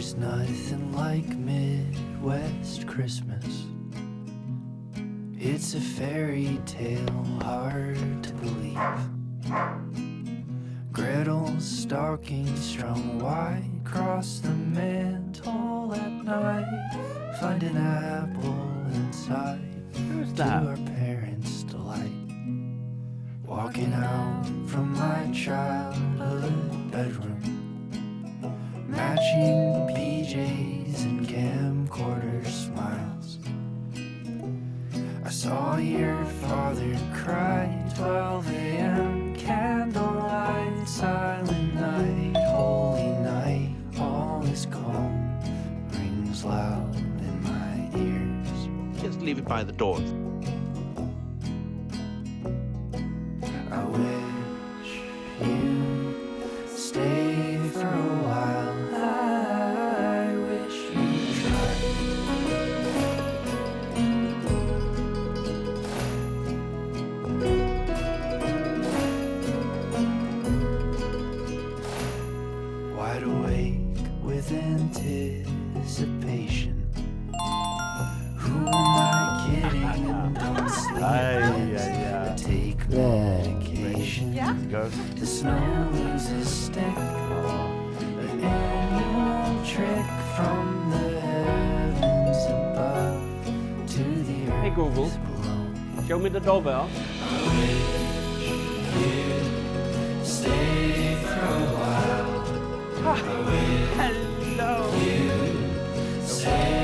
There's nothing like Midwest Christmas. It's a fairy tale, hard to believe. Gretel's stocking strung wide across the mantle at night. Find an apple inside. Who's To that? our parents' delight. Walking out from my childhood bedroom, matching PJs and camcorder smiles. I saw your father cry, 12 a.m. candlelight, silent night, holy night, all is calm, rings loud in my ears. Just leave it by the door. I wish you'd stay for a while. I wish you'd try. Wide awake with anticipation. Who am I kidding? And don't sleep. I take medication. Yeah? Go. The snow loses stick. An annual trick from the heavens above to the earth Hey Google, below. show me the doorbell. Stay for a while. Hello. Stay